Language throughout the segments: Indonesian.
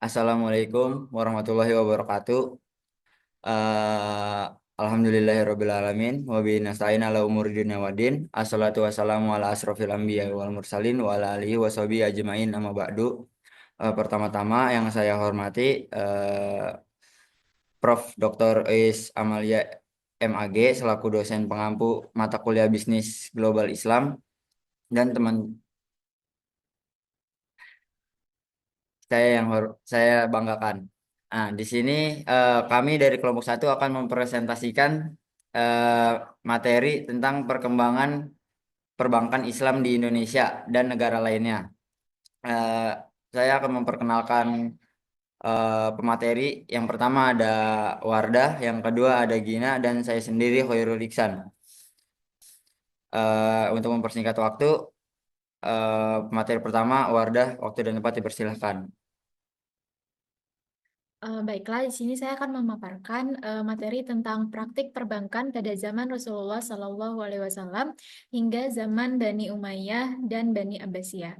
Assalamualaikum warahmatullahi wabarakatuh. Eh, Alhamdulillahirrabbilalamin. Wabihi nasta'in ala umuri dunya waddin. Assalatu wassalamu ala asrofil anbiya wal mursalin wa ala alihi wa sahbihi ajmain amma ba'du. Pertama-tama yang saya hormati Prof. Dr. Is Amalia MAG selaku dosen pengampu mata kuliah Bisnis Global Islam dan teman saya banggakan. Nah, di sini kami dari kelompok satu akan mempresentasikan eh, materi tentang perkembangan perbankan Islam di Indonesia dan negara lainnya. Eh, saya akan memperkenalkan pemateri. Yang pertama ada Wardah, yang kedua ada Gina, dan saya sendiri Khairul Iksan. Untuk mempersingkat waktu, pemateri pertama Wardah, waktu dan tempat dipersilahkan. Baiklah, di sini saya akan memaparkan materi tentang praktik perbankan pada zaman Rasulullah SAW hingga zaman Bani Umayyah dan Bani Abbasiyah.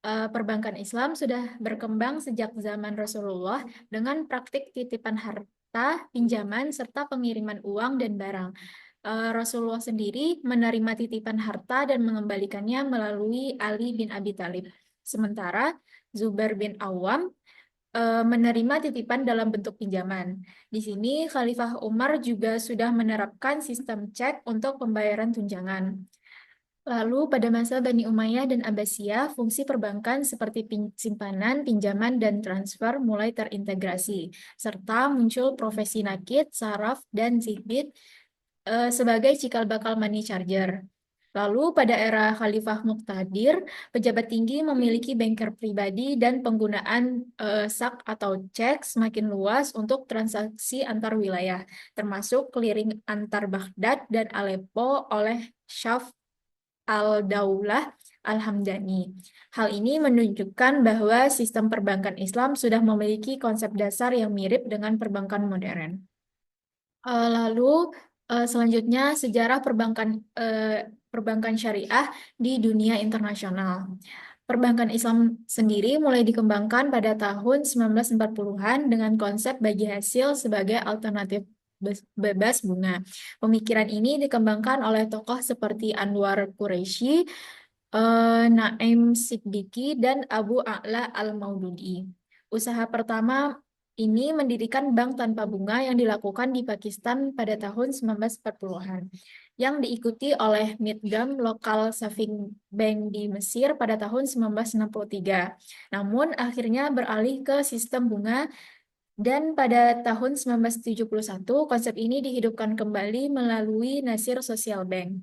Perbankan Islam sudah berkembang sejak zaman Rasulullah dengan praktik titipan harta, pinjaman, serta pengiriman uang dan barang. Rasulullah sendiri menerima titipan harta dan mengembalikannya melalui Ali bin Abi Thalib. Sementara Zubair bin Awam menerima titipan dalam bentuk pinjaman. Di sini Khalifah Umar juga sudah menerapkan sistem cek untuk pembayaran tunjangan. Lalu pada masa Bani Umayyah dan Abbasiyah, fungsi perbankan seperti simpanan, pinjaman, dan transfer mulai terintegrasi, serta muncul profesi nakit, saraf, dan zibit sebagai cikal bakal money charger. Lalu pada era Khalifah Muqtadir, pejabat tinggi memiliki banker pribadi dan penggunaan sak atau cek semakin luas untuk transaksi antar wilayah, termasuk clearing antar Baghdad dan Aleppo oleh Syaf al-Daulah al-Hamdani. Hal ini menunjukkan bahwa sistem perbankan Islam sudah memiliki konsep dasar yang mirip dengan perbankan modern. Lalu selanjutnya sejarah perbankan syariah di dunia internasional. Perbankan Islam sendiri mulai dikembangkan pada tahun 1940-an dengan konsep bagi hasil sebagai alternatif bebas bunga. Pemikiran ini dikembangkan oleh tokoh seperti Anwar Quraisy, Naim Siddiqui, dan Abu A'la Al-Maududi. Usaha pertama ini mendirikan bank tanpa bunga yang dilakukan di Pakistan pada tahun 1940-an, yang diikuti oleh Midgam Local Saving Bank di Mesir pada tahun 1963. Namun akhirnya beralih ke sistem bunga dan pada tahun 1971 konsep ini dihidupkan kembali melalui Nasir Social Bank.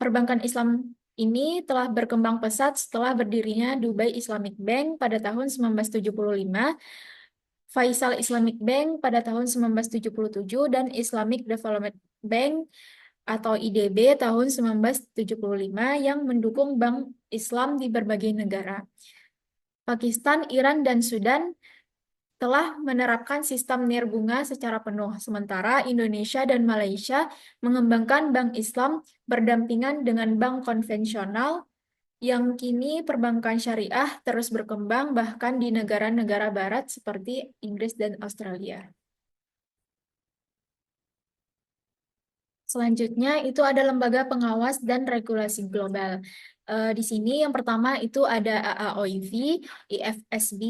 Perbankan Islam ini telah berkembang pesat setelah berdirinya Dubai Islamic Bank pada tahun 1975, Faisal Islamic Bank pada tahun 1977, dan Islamic Development Bank atau IDB tahun 1975 yang mendukung bank Islam di berbagai negara. Pakistan, Iran, dan Sudan telah menerapkan sistem nirbunga secara penuh, sementara Indonesia dan Malaysia mengembangkan bank Islam berdampingan dengan bank konvensional yang kini perbankan syariah terus berkembang bahkan di negara-negara barat seperti Inggris dan Australia. Selanjutnya itu ada lembaga pengawas dan regulasi global. Di sini yang pertama itu ada AAOIV, IFSB,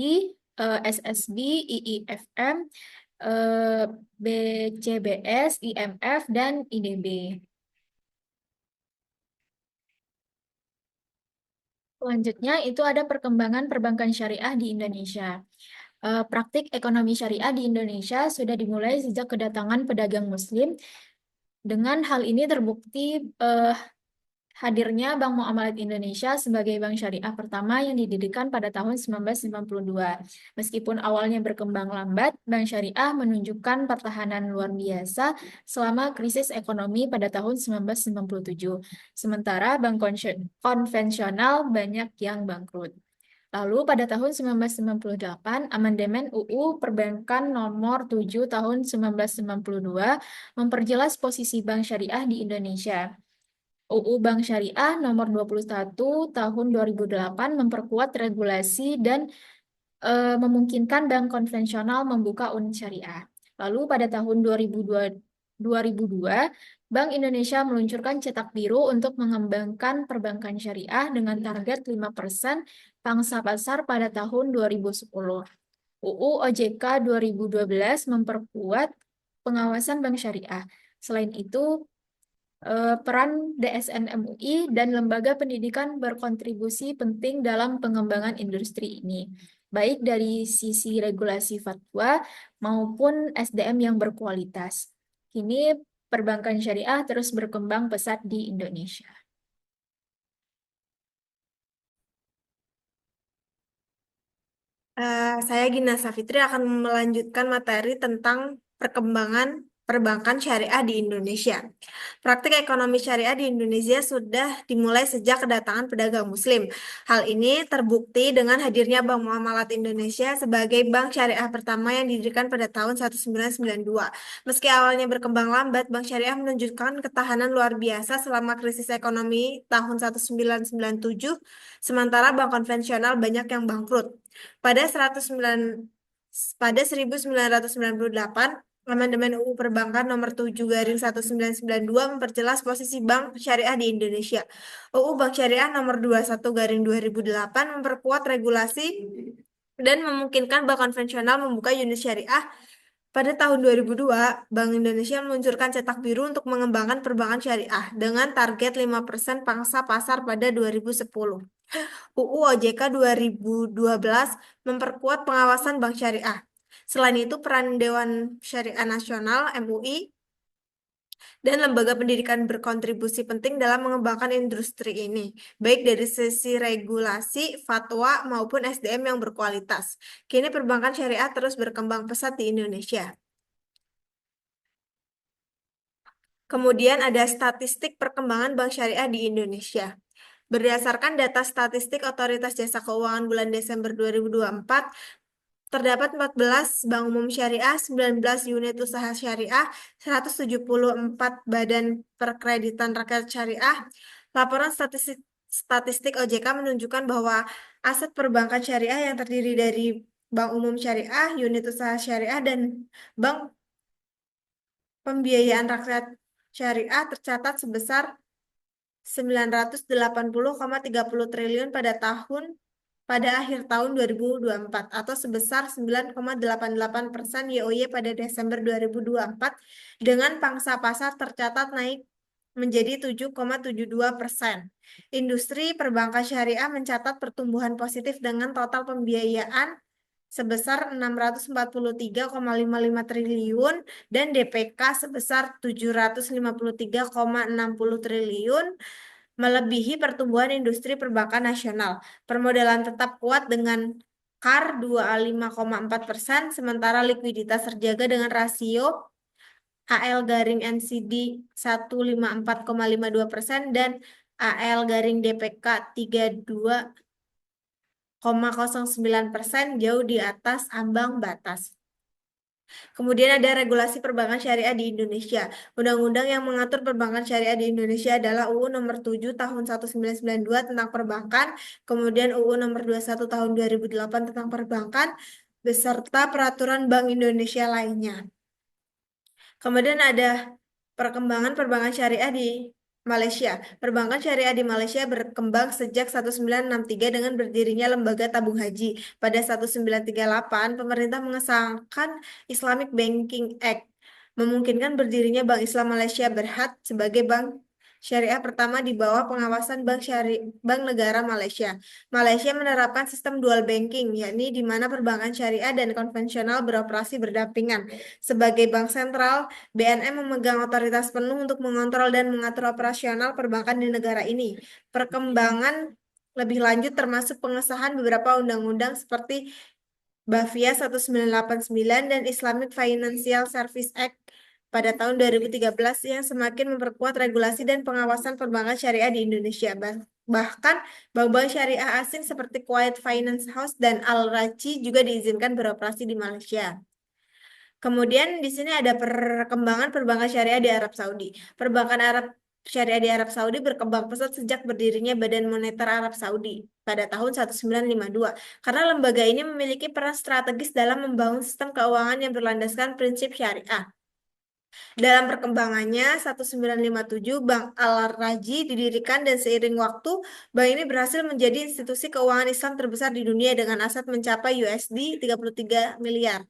SSB, IIFM, eh, BCBS, IMF, dan IDB. Selanjutnya itu ada perkembangan perbankan syariah di Indonesia. Praktik ekonomi syariah di Indonesia sudah dimulai sejak kedatangan pedagang Muslim. Dengan hal ini terbukti hadirnya Bank Muamalat Indonesia sebagai bank syariah pertama yang didirikan pada tahun 1992. Meskipun awalnya berkembang lambat, bank syariah menunjukkan pertahanan luar biasa selama krisis ekonomi pada tahun 1997. Sementara bank konvensional banyak yang bangkrut. Lalu pada tahun 1998, amandemen UU Perbankan Nomor 7 Tahun 1992 memperjelas posisi bank syariah di Indonesia. UU Bank Syariah Nomor 21 Tahun 2008 memperkuat regulasi dan memungkinkan bank konvensional membuka unit syariah. Lalu pada tahun 2002, Bank Indonesia meluncurkan cetak biru untuk mengembangkan perbankan syariah dengan target 5% pangsa pasar pada tahun 2010. UU OJK 2012 memperkuat pengawasan bank syariah. Selain itu, peran DSN MUI dan lembaga pendidikan berkontribusi penting dalam pengembangan industri ini, baik dari sisi regulasi fatwa maupun SDM yang berkualitas. Kini perbankan syariah terus berkembang pesat di Indonesia. Saya Gina Safitri akan melanjutkan materi tentang perkembangan perbankan syariah di Indonesia. Praktik ekonomi syariah di Indonesia sudah dimulai sejak kedatangan pedagang Muslim. Hal ini terbukti dengan hadirnya Bank Muamalat Indonesia sebagai bank syariah pertama yang didirikan pada tahun 1992. Meski awalnya berkembang lambat, Bank Syariah menunjukkan ketahanan luar biasa selama krisis ekonomi tahun 1997, sementara bank konvensional banyak yang bangkrut. Pada 109 pada 1998, Amandemen UU Perbankan Nomor 7 Garing 1992 memperjelas posisi bank syariah di Indonesia. UU Bank Syariah Nomor 21 Garing 2008 memperkuat regulasi dan memungkinkan bank konvensional membuka unit syariah. Pada tahun 2002, Bank Indonesia meluncurkan cetak biru untuk mengembangkan perbankan syariah dengan target 5% pangsa pasar pada 2010. UU OJK 2012 memperkuat pengawasan bank syariah. Selain itu, peran Dewan Syariah Nasional (MUI) dan lembaga pendidikan berkontribusi penting dalam mengembangkan industri ini, baik dari sisi regulasi, fatwa, maupun SDM yang berkualitas. Kini perbankan syariah terus berkembang pesat di Indonesia. Kemudian ada statistik perkembangan bank syariah di Indonesia. Berdasarkan data statistik Otoritas Jasa Keuangan bulan Desember 2024, terdapat 14 bank umum syariah, 19 unit usaha syariah, 174 badan perkreditan rakyat syariah. Laporan statistik OJK menunjukkan bahwa aset perbankan syariah yang terdiri dari bank umum syariah, unit usaha syariah, dan bank pembiayaan rakyat syariah tercatat sebesar 980,30 triliun pada akhir tahun 2024 atau sebesar 9,88% YoY pada Desember 2024 dengan pangsa pasar tercatat naik menjadi 7,72%. Industri perbankan syariah mencatat pertumbuhan positif dengan total pembiayaan sebesar 643,55 triliun dan DPK sebesar 753,60 triliun, melebihi pertumbuhan industri perbankan nasional. Permodalan tetap kuat dengan CAR 25,4%, sementara likuiditas terjaga dengan rasio AL garing NCD 154,52% dan AL garing DPK 32,09% jauh di atas ambang batas. Kemudian ada regulasi perbankan syariah di Indonesia. Undang-undang yang mengatur perbankan syariah di Indonesia adalah UU Nomor 7 Tahun 1992 tentang perbankan, kemudian UU Nomor 21 Tahun 2008 tentang perbankan, beserta peraturan Bank Indonesia lainnya. Kemudian ada perkembangan perbankan syariah di Malaysia. Perbankan syariah di Malaysia berkembang sejak 1963 dengan berdirinya Lembaga Tabung Haji. Pada 1938, pemerintah mengesahkan Islamic Banking Act, memungkinkan berdirinya Bank Islam Malaysia Berhad sebagai bank syariah pertama di bawah pengawasan Bank Negara Malaysia. Malaysia menerapkan sistem dual banking, yakni di mana perbankan syariah dan konvensional beroperasi berdampingan. Sebagai bank sentral, BNM memegang otoritas penuh untuk mengontrol dan mengatur operasional perbankan di negara ini. Perkembangan lebih lanjut termasuk pengesahan beberapa undang-undang seperti BAFIA 1989 dan Islamic Financial Service Act pada tahun 2013 yang semakin memperkuat regulasi dan pengawasan perbankan syariah di Indonesia. Bahkan bank-bank syariah asing seperti Kuwait Finance House dan Al-Raji juga diizinkan beroperasi di Malaysia. Kemudian di sini ada perkembangan perbankan syariah di Arab Saudi. Perbankan Arab syariah di Arab Saudi berkembang pesat sejak berdirinya Badan Moneter Arab Saudi pada tahun 1952, karena lembaga ini memiliki peran strategis dalam membangun sistem keuangan yang berlandaskan prinsip syariah. Dalam perkembangannya, 1957 Bank Al-Rajhi didirikan dan seiring waktu, bank ini berhasil menjadi institusi keuangan Islam terbesar di dunia dengan aset mencapai USD 33 miliar,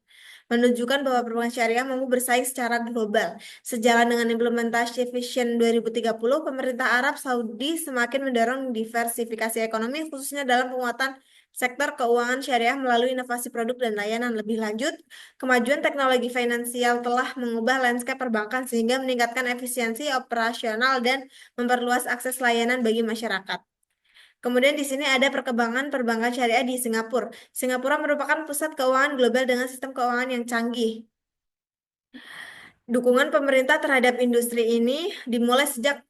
menunjukkan bahwa perbankan syariah mampu bersaing secara global. Sejalan dengan implementasi Vision 2030, pemerintah Arab Saudi semakin mendorong diversifikasi ekonomi, khususnya dalam penguatan sektor keuangan syariah melalui inovasi produk dan layanan. Lebih lanjut, kemajuan teknologi finansial telah mengubah lanskap perbankan sehingga meningkatkan efisiensi operasional dan memperluas akses layanan bagi masyarakat. Kemudian di sini ada perkembangan perbankan syariah di Singapura. Singapura merupakan pusat keuangan global dengan sistem keuangan yang canggih. Dukungan pemerintah terhadap industri ini dimulai sejak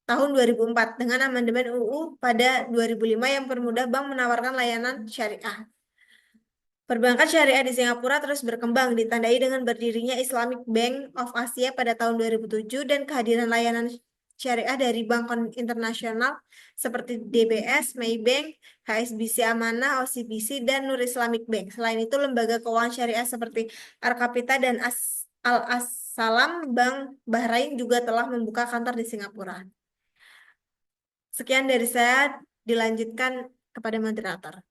tahun 2004 dengan amandemen UU pada 2005 yang mempermudah bank menawarkan layanan syariah. Perbankan syariah di Singapura terus berkembang, ditandai dengan berdirinya Islamic Bank of Asia pada tahun 2007 dan kehadiran layanan syariah dari bank internasional seperti DBS, Maybank, HSBC Amanah, OCBC, dan Nur Islamic Bank. Selain itu, lembaga keuangan syariah seperti Arkapita dan Al-Assalam Bank Bahrain juga telah membuka kantor di Singapura. Sekian dari saya, dilanjutkan kepada moderator.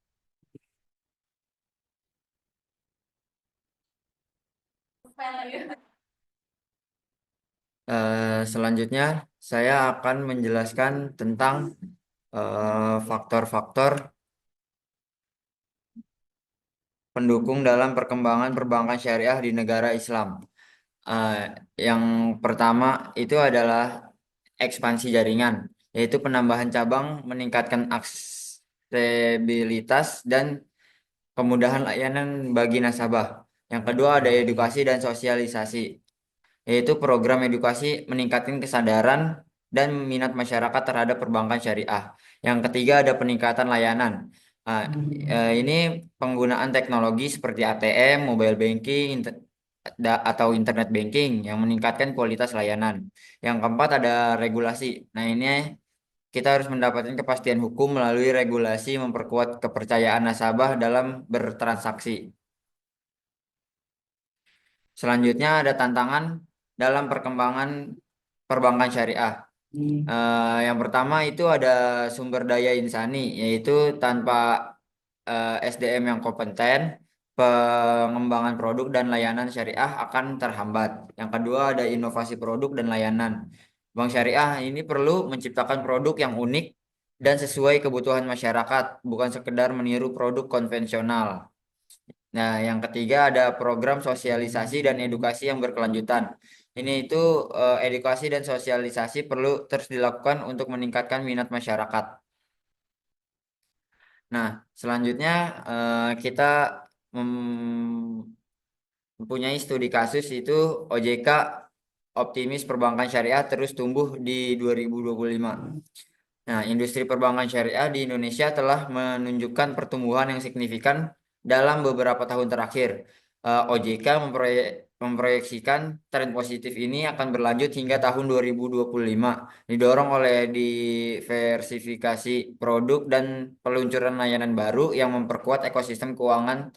Selanjutnya saya akan menjelaskan tentang faktor-faktor pendukung dalam perkembangan perbankan syariah di negara Islam. Eh, yang pertama itu adalah ekspansi jaringan, yaitu penambahan cabang, meningkatkan aksesibilitas dan kemudahan layanan bagi nasabah. Yang kedua ada edukasi dan sosialisasi, yaitu program edukasi meningkatkan kesadaran dan minat masyarakat terhadap perbankan syariah. Yang ketiga ada peningkatan layanan. Ah, ini penggunaan teknologi seperti ATM, mobile banking, atau internet banking yang meningkatkan kualitas layanan. Yang keempat ada regulasi. Nah, ini kita harus mendapatkan kepastian hukum melalui regulasi memperkuat kepercayaan nasabah dalam bertransaksi. Selanjutnya ada tantangan dalam perkembangan perbankan syariah. Yang pertama itu ada sumber daya insani, yaitu tanpa SDM yang kompeten, pengembangan produk dan layanan syariah akan terhambat. Yang kedua ada inovasi produk dan layanan. Bank syariah ini perlu menciptakan produk yang unik dan sesuai kebutuhan masyarakat, bukan sekedar meniru produk konvensional. Nah, yang ketiga ada program sosialisasi dan edukasi yang berkelanjutan. Ini itu edukasi dan sosialisasi perlu terus dilakukan untuk meningkatkan minat masyarakat. Nah, selanjutnya kita mempunyai studi kasus itu OJK optimis perbankan syariah terus tumbuh di 2025. Nah, industri perbankan syariah di Indonesia telah menunjukkan pertumbuhan yang signifikan dalam beberapa tahun terakhir. OJK memproyeksikan tren positif ini akan berlanjut hingga tahun 2025, didorong oleh diversifikasi produk dan peluncuran layanan baru yang memperkuat ekosistem keuangan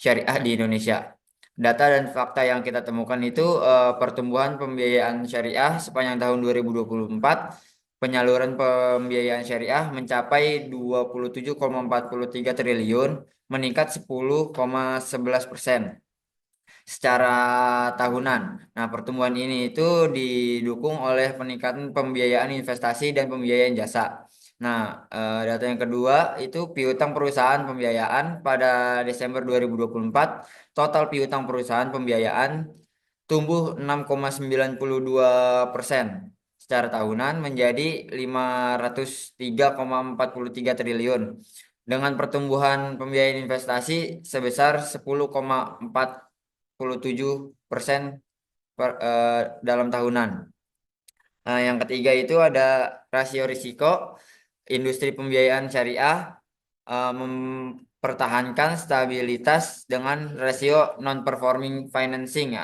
syariah di Indonesia. Data dan fakta yang kita temukan itu pertumbuhan pembiayaan syariah sepanjang tahun 2024, penyaluran pembiayaan syariah mencapai 27,43 triliun, meningkat 10,11% secara tahunan. Nah, pertumbuhan ini itu didukung oleh peningkatan pembiayaan investasi dan pembiayaan jasa. Nah, data yang kedua itu piutang perusahaan pembiayaan pada Desember 2024, total piutang perusahaan pembiayaan tumbuh 6,92% secara tahunan menjadi 503,43 triliun dengan pertumbuhan pembiayaan investasi sebesar 10,47% dalam tahunan. Yang ketiga itu ada rasio risiko. Industri pembiayaan syariah mempertahankan stabilitas dengan rasio non-performing financing,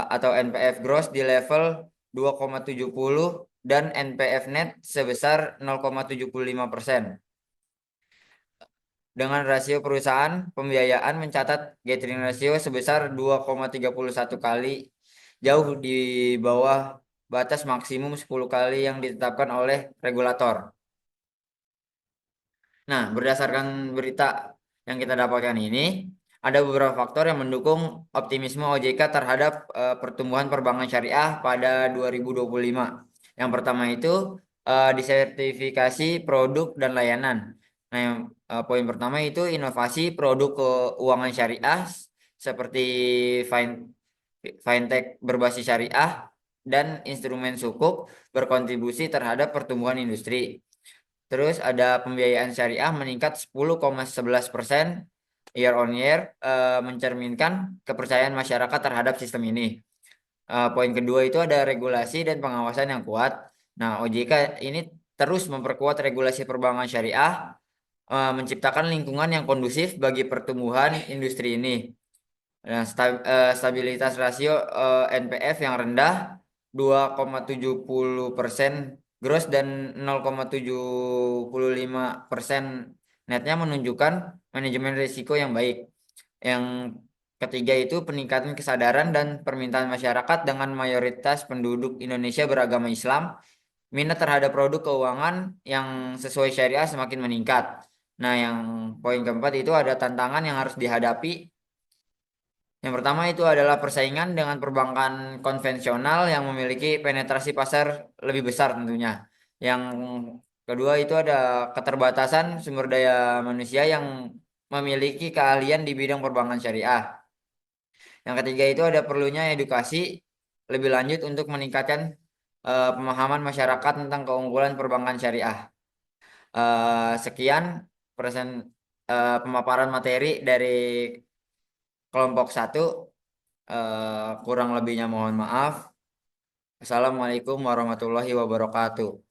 atau NPF gross di level 2,70 dan NPF net sebesar 0,75%. Dengan rasio perusahaan pembiayaan mencatat gearing ratio sebesar 2,31 kali, jauh di bawah batas maksimum 10 kali yang ditetapkan oleh regulator. Nah, berdasarkan berita yang kita dapatkan ini, ada beberapa faktor yang mendukung optimisme OJK terhadap pertumbuhan perbankan syariah pada 2025. Yang pertama itu disertifikasi produk dan layanan. Nah, yang poin pertama itu inovasi produk keuangan syariah seperti fintech berbasis syariah dan instrumen sukuk berkontribusi terhadap pertumbuhan industri. Terus ada pembiayaan syariah meningkat 10,11% year on year, mencerminkan kepercayaan masyarakat terhadap sistem ini. Poin kedua itu ada regulasi dan pengawasan yang kuat. Nah, OJK ini terus memperkuat regulasi perbankan syariah, menciptakan lingkungan yang kondusif bagi pertumbuhan industri ini. Nah, stabilitas rasio NPF yang rendah 2,70% gross dan 0,75% netnya menunjukkan manajemen risiko yang baik. Yang ketiga itu peningkatan kesadaran dan permintaan masyarakat dengan mayoritas penduduk Indonesia beragama Islam. Minat terhadap produk keuangan yang sesuai syariah semakin meningkat. Nah, yang poin keempat itu ada tantangan yang harus dihadapi. Yang pertama itu adalah persaingan dengan perbankan konvensional yang memiliki penetrasi pasar lebih besar tentunya. Yang kedua itu ada keterbatasan sumber daya manusia yang memiliki keahlian di bidang perbankan syariah. Yang ketiga itu ada perlunya edukasi lebih lanjut untuk meningkatkan pemahaman masyarakat tentang keunggulan perbankan syariah. Sekian present pemaparan materi dari kelompok 1. Kurang lebihnya mohon maaf. Assalamualaikum warahmatullahi wabarakatuh.